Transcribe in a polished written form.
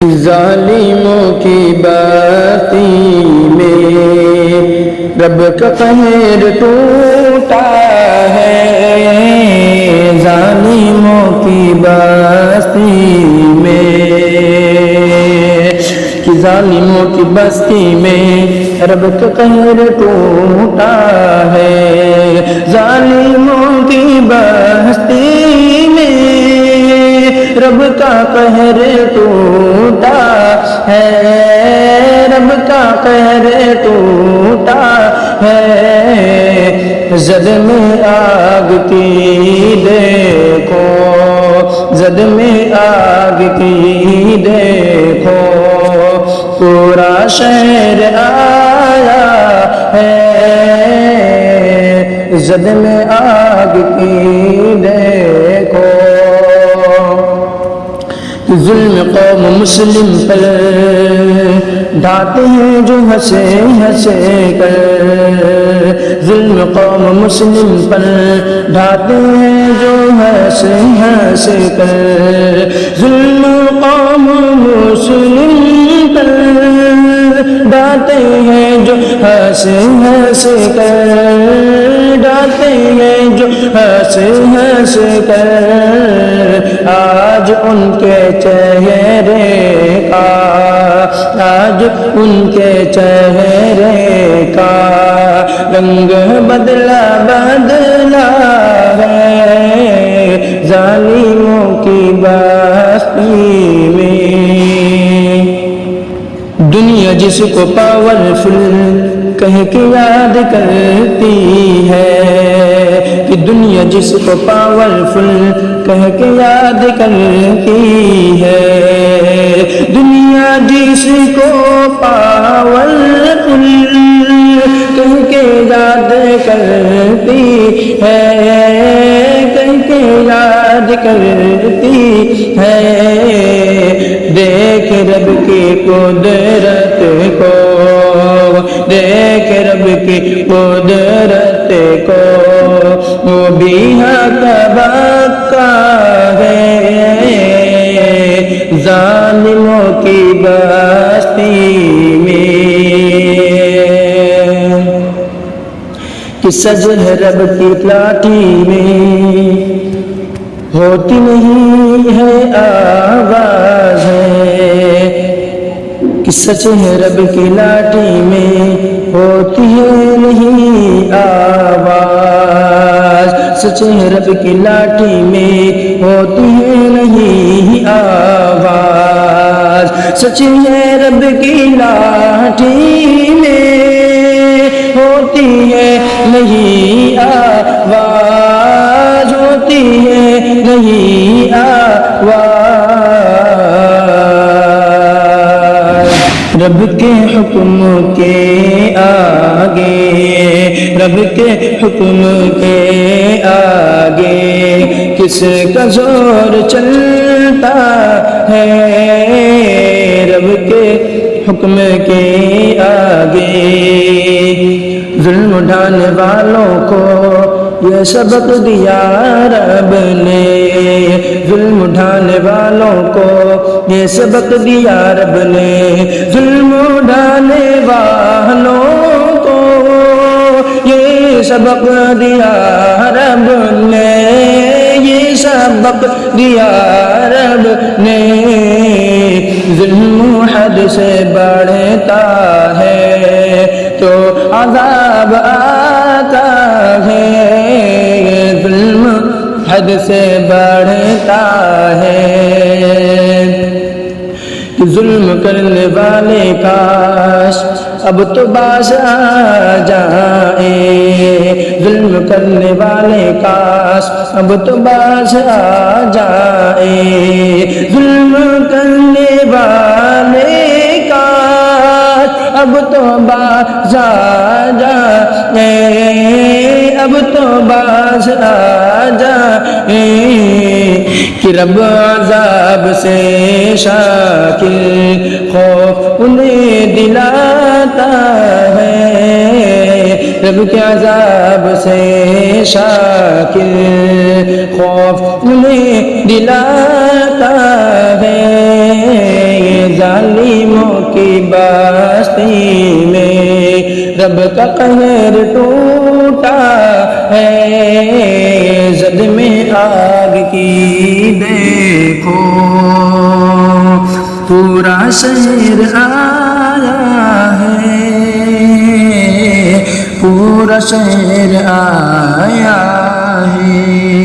ظالموں کی بستی میں رب کا قہر ٹوٹا ہے، ظالموں کی بستی میں کہ ظالموں کی بستی میں رب کا قہر ٹوٹا ہے، ظالموں کی بستی میں رب کا قہر ٹوٹا ہے، رب کا قہر ٹوٹا ہے، زد میں آگ کی دیکھو، زد میں آگ کی دیکھو، پورا شہر آیا ہے، زد میں آگ کی دیکھو، ظلم قوم مسلم پر ڈھاتے ہیں جو ہنسے ہنسے کر، ظلم قوم مسلم پر ڈھاتے ہیں جو ہنسے ہنسے کر، ظلم قوم مسلم پر ڈھاتے ہیں جو ہنسے ہنسے کر، ڈھاتے ہیں جو ہنسے ہنسے کر، آج ان کے چہرے کا، آج ان کے چہرے کا رنگ بدلا بدلا ہے، ظالموں کی بستی میں۔ دنیا جس کو پاورفل کہہ کے یاد کرتی ہے، کہ دنیا جس کو پاورفل کہہ کے یاد کرتی ہے، دنیا جس کو پاورفل کہہ کے یاد کرتی ہے، کہہ کے یاد کرتی ہے، دیکھ رب کی قدرت کو، دیکھ رب کی قدرت کو، وہ بھی حق بکا ہے، ظالموں کی بستی میں، کہ سج ہے رب کی لاٹھی میں، ہوتی نہیں ہے آواز ہے، کہ سچ ہے رب کی لاٹھی میں، ہوتی ہے نہیں آواز، سچ ہے رب کی لاٹھی میں، ہوتی ہے نہیں آواز، سچ ہے رب کی لاٹھی میں، ہوتی ہے نہیں آواز، ہوتی ہے نہیں آواز، رب کے حکم کے آگے، رب کے حکم کے آگے کس کا زور چلتا ہے، رب کے حکم کے آگے، ظلم اٹھانے والوں کو یہ سبق دیا رب نے، ظلم اٹھانے والوں کو یہ سبق دیا رب نے، ظلم اٹھانے والوں کو یہ سبق دیا رب نے، یہ سبق دیا رب نے، ظلم حد سے بڑھتا ہے تو عذاب آتا ہے، ظلم حد سے بڑھتا ہے، ظلم کرنے والے کاش اب تو باز آ جائے، ظلم کرنے والے کاش اب تو باز آ جائے، ظلم کرنے والے کاش اب تو باز آ جائے، اب تو باز آ جائے، کہ رب عذاب سے شاکر خوف انہیں دلاتا ہے، رب کے عذاب سے شاکر خوف انہیں دلاتا ہے، ساقی میں رب کا قہر ٹوٹا ہے زد میں آگ کی دیکھو پورا شہر آیا ہے پورا شہر آیا ہے